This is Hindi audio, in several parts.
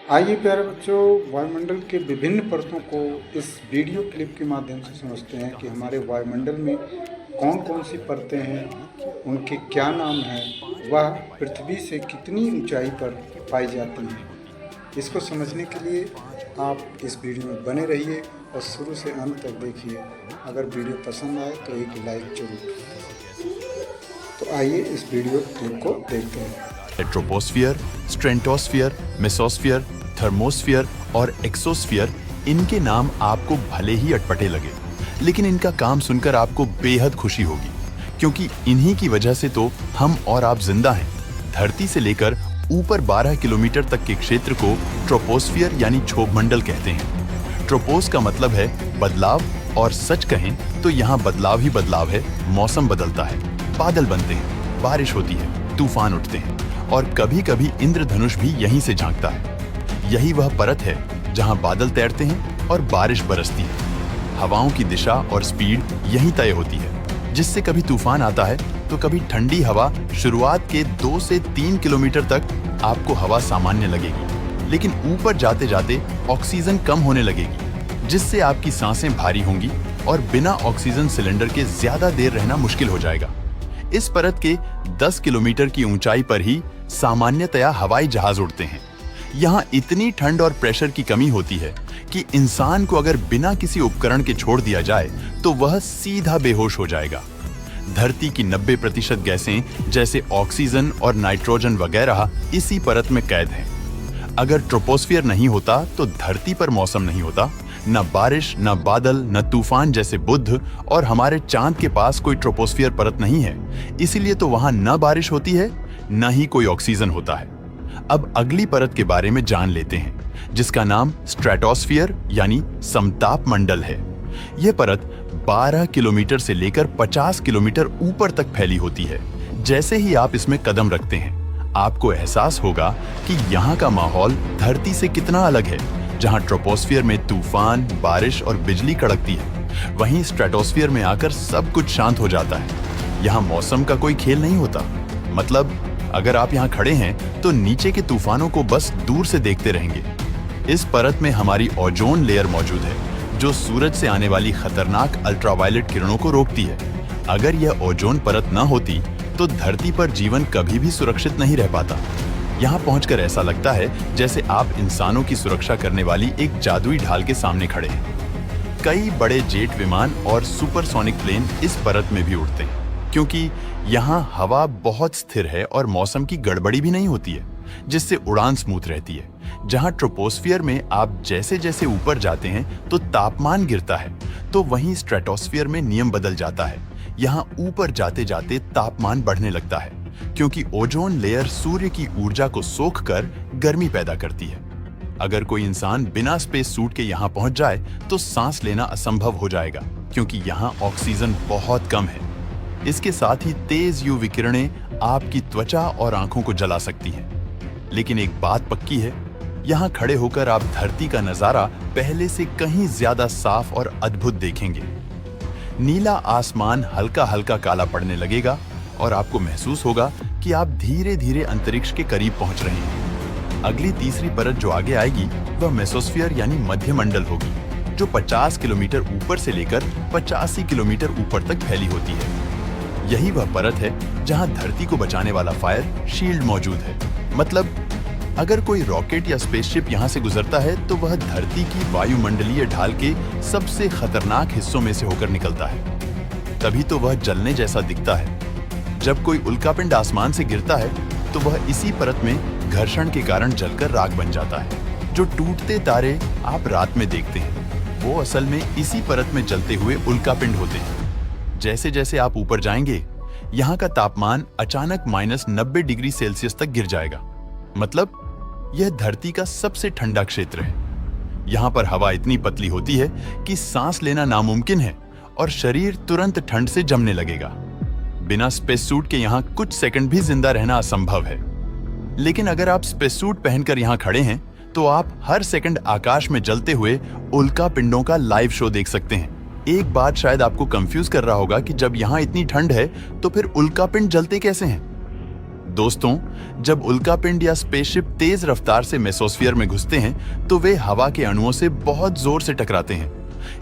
आइए प्यारे बच्चों, वायुमंडल के विभिन्न परतों को इस वीडियो क्लिप के माध्यम से समझते हैं कि हमारे वायुमंडल में कौन कौन सी परतें हैं, उनके क्या नाम हैं, वह पृथ्वी से कितनी ऊंचाई पर पाई जाती हैं। इसको समझने के लिए आप इस वीडियो में बने रहिए और शुरू से अंत तक देखिए। अगर वीडियो पसंद आए तो एक लाइक जरूर। तो आइए इस वीडियो क्लिप को देखते हैं। ट्रोपोस्फियर, स्ट्रेटोस्फियर, मेसोस्फियर, थर्मोस्फियर और एक्सोस्फियर, इनके नाम आपको भले ही अटपटे लगे, लेकिन इनका काम सुनकर आपको बेहद खुशी होगी, क्योंकि इन्हीं की वजह से तो हम और आप जिंदा हैं। धरती से लेकर ऊपर 12 किलोमीटर तक के क्षेत्र को ट्रोपोस्फियर यानी क्षोभमंडल कहते हैं। ट्रोपोस का मतलब है बदलाव, और सच कहें तो यहाँ बदलाव ही बदलाव है। मौसम बदलता है, बादल बनते हैं, बारिश होती है, तूफान उठते हैं, और कभी कभी इंद्रधनुष भी यहीं से झांकता है। यही वह परत है जहां बादल तैरते हैं और बारिश बरसती है। हवाओं की दिशा और स्पीड यहीं तय होती है, जिससे कभी तूफान आता है तो कभी ठंडी हवा। शुरुआत के 2 से 3 किलोमीटर तक आपको हवा सामान्य लगेगी, लेकिन ऊपर जाते जाते ऑक्सीजन कम होने लगेगी, जिससे आपकी सांसें भारी होंगी और बिना ऑक्सीजन सिलेंडर के ज्यादा देर रहना मुश्किल हो जाएगा। इस परत के 10 किलोमीटर की ऊंचाई पर ही सामान्यतया हवाई जहाज उड़ते हैं। यहाँ इतनी ठंड और प्रेशर की कमी होती है कि इंसान को अगर बिना किसी उपकरण के छोड़ दिया जाए तो वह सीधा बेहोश हो जाएगा। धरती की 90% गैसें जैसे ऑक्सीजन और नाइट्रोजन वगैरह इसी परत में कैद हैं। अगर ट्रोपोस्फियर नहीं होता तो धरती पर मौसम नहीं होता, न बारिश, न बादल, न तूफान जैसे बुध, और हमारे चांद के पास कोई ट्रोपोस्फियर परत नहीं है, इसीलिए तो वहां न बारिश होती है न ही कोई ऑक्सीजन होता है। अब अगली परत के बारे में जान लेते हैं, जिसका नाम स्ट्रेटोस्फियर यानी समताप मंडल है। यह परत 12 किलोमीटर से लेकर 50 किलोमीटर ऊपर तक फैली होती है। जैसे ही आप इसमें कदम रखते हैं, आपको एहसास होगा कि यहाँ का माहौल धरती से कितना अलग है। जहाँ ट्रोपोस्फियर में तूफान, बारिश और बिजली कड़कती है, वहीं स्ट्रेटोस्फियर में आकर सब कुछ शांत हो जाता है। यहाँ मौसम का कोई खेल नहीं होता। मतलब अगर आप यहाँ खड़े हैं तो नीचे के तूफानों को बस दूर से देखते रहेंगे। इस परत में हमारी ओजोन लेयर मौजूद है, जो सूरज से आने वाली खतरनाक अल्ट्रावायलेट किरणों को रोकती है। अगर यह ओजोन परत न होती तो धरती पर जीवन कभी भी सुरक्षित नहीं रह पाता। यहाँ पहुंचकर ऐसा लगता है जैसे आप इंसानों की सुरक्षा करने वाली एक जादुई ढाल के सामने खड़े हैं। कई बड़े जेट विमान और सुपरसोनिक प्लेन इस परत में भी उड़ते हैं, क्योंकि यहाँ हवा बहुत स्थिर है और मौसम की गड़बड़ी भी नहीं होती है, जिससे उड़ान स्मूथ रहती है। जहाँ ट्रोपोस्फियर में आप जैसे जैसे ऊपर जाते हैं तो तापमान गिरता है, तो वहीं स्ट्रेटोस्फियर में नियम बदल जाता है। यहाँ ऊपर जाते जाते तापमान बढ़ने लगता है, क्योंकि ओजोन लेयर सूर्य की ऊर्जा को सोखकर गर्मी पैदा करती है। अगर कोई इंसान बिना स्पेस सूट के यहाँ पहुंच जाए तो सांस लेना असंभव हो जाएगा, क्योंकि यहाँ ऑक्सीजन बहुत कम है। इसके साथ ही तेज यूवी किरणें आपकी त्वचा और आंखों को जला सकती हैं। लेकिन एक बात पक्की है, यहाँ खड़े होकर आप धरती का नजारा पहले से कहीं ज्यादा साफ और अद्भुत देखेंगे। नीला आसमान हल्का हल्का काला पड़ने लगेगा और आपको महसूस होगा कि आप धीरे धीरे अंतरिक्ष के करीब पहुंच रहे हैं। अगली तीसरी परत जो आगे आएगी वह मेसोस्फियर यानी मध्यमंडल होगी, जो 50 किलोमीटर ऊपर से लेकर 85 किलोमीटर ऊपर तक फैली होती है। यही वह परत है जहां धरती को बचाने वाला फायर शील्ड मौजूद है। मतलब अगर कोई रॉकेट या स्पेसशिप यहां से गुजरता है तो वह धरती की वायुमंडलीय ढाल के सबसे खतरनाक हिस्सों में से होकर निकलता है। तभी तो वह जलने जैसा दिखता है। जब कोई उल्कापिंड आसमान से गिरता है तो वह इसी परत में घर्षण के कारण जलकर राख बन जाता है। जो टूटते तारे आप रात में देखते हैं, वो असल में इसी परत में जलते हुए उल्कापिंड होते हैं। जैसे जैसे आप ऊपर जाएंगे, यहाँ का तापमान अचानक -90 डिग्री सेल्सियस तक गिर जाएगा। मतलब यह धरती का सबसे ठंडा क्षेत्र है। यहाँ पर हवा इतनी पतली होती है कि सांस लेना नामुमकिन है और शरीर तुरंत ठंड से जमने लगेगा। बिना स्पेस सूट के यहाँ कुछ सेकंड भी जिंदा रहना असंभव है। लेकिन अगर आप स्पेस सूट पहनकर यहाँ खड़े हैं तो आप हर सेकंड आकाश में जलते हुए उल्कापिंडों का लाइव शो देख सकते हैं। एक बात शायद आपको कंफ्यूज कर रहा होगा कि जब यहाँ इतनी ठंड है तो फिर उल्कापिंड जलते कैसे हैं? दोस्तों, जब उल्कापिंड या स्पेसशिप तेज रफ्तार से मेसोस्फीयर में घुसते हैं तो वे हवा के अणुओं से बहुत जोर से टकराते हैं।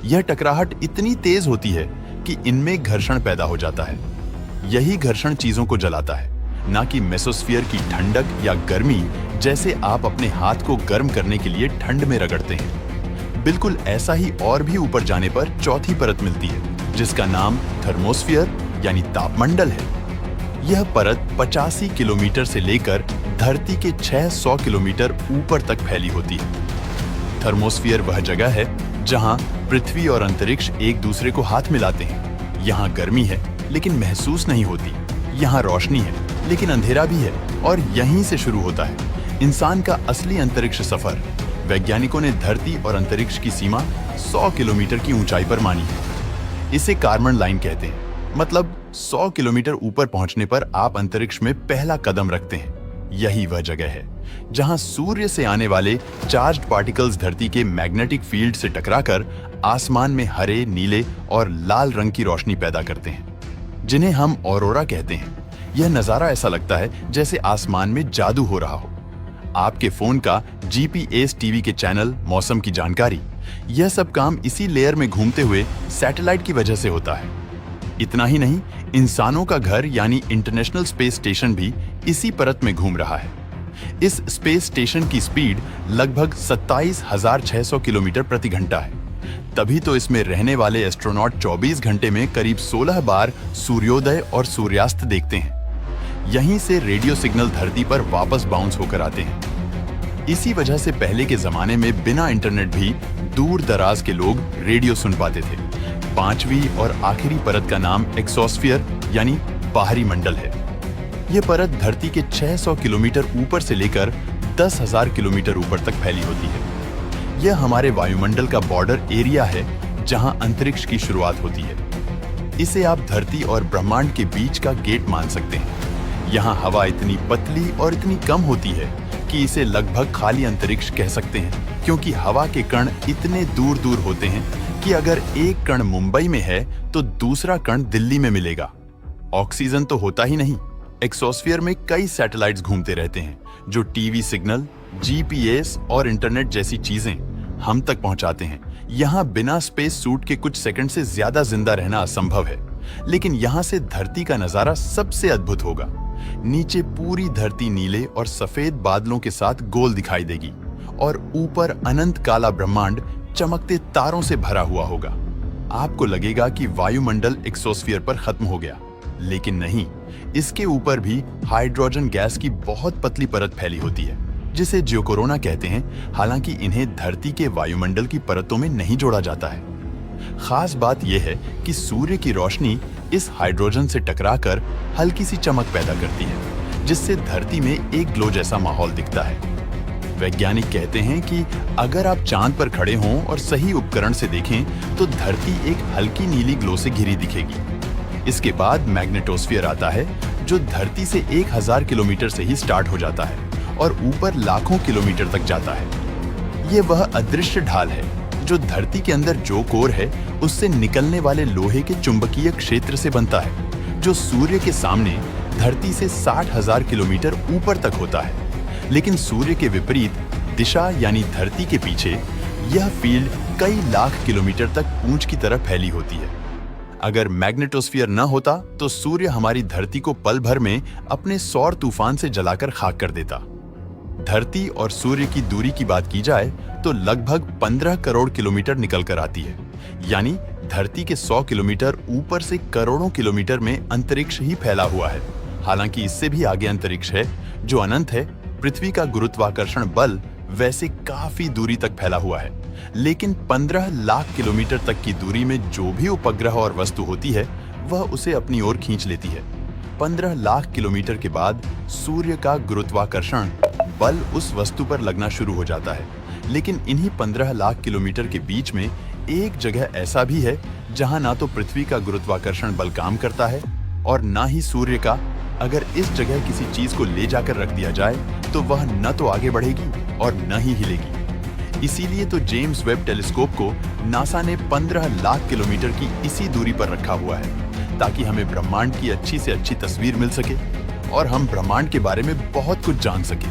यह टकराहट इतनी तेज होती है कि इनमें घर्षण पैदा हो जाता है। यही घर्षण चीजों को जलाता है, ना कि मेसोस्फीयर की ठंडक या गर्मी, जैसे आप अपने हाथ को गर्म करने के लिए ठंड में रगड़ते हैं। बिल्कुल ऐसा ही और भी ऊपर जाने पर चौथी परत मिलती है, जिसका नाम थर्मोस्फीयर यानी तापमंडल है। यह परत 85 किलोमीटर से लेकर धरती के 600 किलोमीटर ऊपर तक फैली होती है। थर्मोस्फीयर वह जगह है जहां पृथ्वी और अंतरिक्ष एक दूसरे को हाथ मिलाते हैं। यहाँ गर्मी है लेकिन महसूस नहीं होती। यहाँ रोशनी है लेकिन अंधेरा भी है, और यहीं से शुरू होता है इंसान का असली अंतरिक्ष सफर। वैज्ञानिकों ने धरती और अंतरिक्ष की सीमा 100 किलोमीटर की ऊंचाई पर मानी है। इसे कार्बन लाइन कहते हैं, मतलब 100 किलोमीटर ऊपर पहुंचने पर आप अंतरिक्ष में पहला कदम रखते हैं। यही वह जगह है जहां सूर्य से आने वाले चार्ज्ड पार्टिकल्स धरती के मैग्नेटिक फील्ड से टकराकर आसमान में हरे, नीले और लाल रंग की रोशनी पैदा करते हैं, जिन्हें हम ऑरोरा कहते हैं। यह नजारा ऐसा लगता है जैसे आसमान में जादू हो रहा हो। आपके फोन का जीपीएस, टीवी के चैनल, मौसम की जानकारी, यह सब काम इसी लेयर में घूमते हुए सैटेलाइट की वजह से होता है। इतना ही नहीं, इंसानों का घर यानी इंटरनेशनल स्पेस स्टेशन भी इसी परत में घूम रहा है। इस स्पेस स्टेशन की स्पीड लगभग 27,600 किलोमीटर प्रति घंटा है। तभी तो इसमें रहने वाले एस्ट्रोनॉट 24 घंटे में करीब 16 बार सूर्योदय और सूर्यास्त देखते हैं। यहीं से रेडियो सिग्नल धरती पर वापस बाउंस होकर आते हैं। इसी वजह से पहले के जमाने में बिना इंटरनेट भी दूर दराज के लोग रेडियो सुन पाते थे। पांचवी और आखिरी परत का नाम एक्सोस्फीयर यानी बाहरी मंडल है। यह परत धरती के 600 किलोमीटर ऊपर से लेकर 10,000 किलोमीटर ऊपर तक फैली होती है। यह हमारे वायुमंडल का बॉर्डर एरिया है जहां अंतरिक्ष की शुरुआत होती है। इसे आप धरती और ब्रह्मांड के बीच का गेट मान सकते हैं। यहाँ हवा इतनी पतली और इतनी कम होती है कि इसे लगभग खाली अंतरिक्ष कह सकते हैं, क्योंकि हवा के कण इतने दूर दूर होते हैं कि अगर एक कण मुंबई में है तो दूसरा कण दिल्ली में मिलेगा। ऑक्सीजन तो होता ही नहीं। एक्सोस्फीयर में कई सैटेलाइट्स घूमते रहते हैं जो टीवी सिग्नल, जीपीएस और इंटरनेट जैसी चीजें हम तक पहुंचाते हैं। यहाँ बिना स्पेस सूट के कुछ सेकंड से ज्यादा जिंदा रहना असंभव है, लेकिन यहाँ से धरती का नजारा सबसे अद्भुत होगा। नीचे पूरी धरती नीले और सफेद बादलों के साथ गोल दिखाई देगी, और ऊपर अनंत काला ब्रह्मांड चमकते तारों से भरा हुआ होगा। आपको लगेगा कि वायुमंडल एक्सोस्फीयर पर खत्म हो गया, लेकिन नहीं, इसके ऊपर भी हाइड्रोजन गैस की बहुत पतली परत फैली होती है, जिसे जियोकोरोना कहते हैं। हालांकि इन्हें धरती के वायुमंडल की परतों में नहीं जोड़ा जाता है। खास बात यह है कि सूर्य की रोशनी इस हाइड्रोजन से टकराकर हल्की सी चमक पैदा करती है, जिससे धरती में एक ग्लो जैसा माहौल दिखता है। वैज्ञानिक कहते हैं कि अगर आप चांद पर खड़े हों और सही उपकरण से देखें तो धरती एक हल्की नीली ग्लो से घिरी दिखेगी। इसके बाद मैग्नेटोस्फीयर आता है, जो धरती से 1000 किलोमीटर से ही स्टार्ट हो जाता है और ऊपर लाखों किलोमीटर तक जाता है। ये वह अदृश्य ढाल है जो धरती के अंदर जो कोर है उससे निकलने वाले लोहे के चुंबकीय क्षेत्र से बनता है, जो सूर्य के सामने धरती से 60,000 किलोमीटर ऊपर तक होता है। लेकिन सूर्य के विपरीत दिशा यानी धरती के पीछे यह फील्ड कई लाख किलोमीटर तक पूंछ की तरह फैली होती है। अगर मैग्नेटोस्फीयर न होता तो सूर्य हमारी धरती को पल भर में अपने सौर तूफान से जलाकर खाक कर देता। धरती और सूर्य की दूरी की बात की जाए तो लगभग 15 करोड़ किलोमीटर निकल कर आती है, यानी धरती के 100 किलोमीटर ऊपर से करोड़ों किलोमीटर में अंतरिक्ष ही फैला हुआ है। हालांकि इससे भी आगे अंतरिक्ष है जो अनंत है। पृथ्वी का गुरुत्वाकर्षण बल वैसे काफी दूरी तक फैला हुआ है, लेकिन 15 लाख किलोमीटर तक की दूरी में जो भी उपग्रह और वस्तु होती है वह उसे अपनी ओर खींच लेती है। 15 लाख किलोमीटर के बाद सूर्य का गुरुत्वाकर्षण बल उस वस्तु पर लगना शुरू हो जाता है। लेकिन इन्हीं 15 लाख किलोमीटर के बीच में एक जगह ऐसा भी है जहां ना तो पृथ्वी का गुरुत्वाकर्षण बल काम करता है और ना ही सूर्य का। अगर इस जगह किसी चीज को ले जाकर रख दिया जाए तो वह न तो आगे बढ़ेगी और न ही हिलेगी। इसीलिए तो जेम्स वेब टेलीस्कोप को नासा ने 15 लाख किलोमीटर की इसी दूरी पर रखा हुआ है, ताकि हमें ब्रह्मांड की अच्छी से अच्छी तस्वीर मिल सके। और हम ब्रह्मांड के बारे में बहुत कुछ जान सकें।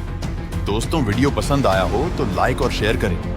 दोस्तों, वीडियो पसंद आया हो तो लाइक और शेयर करें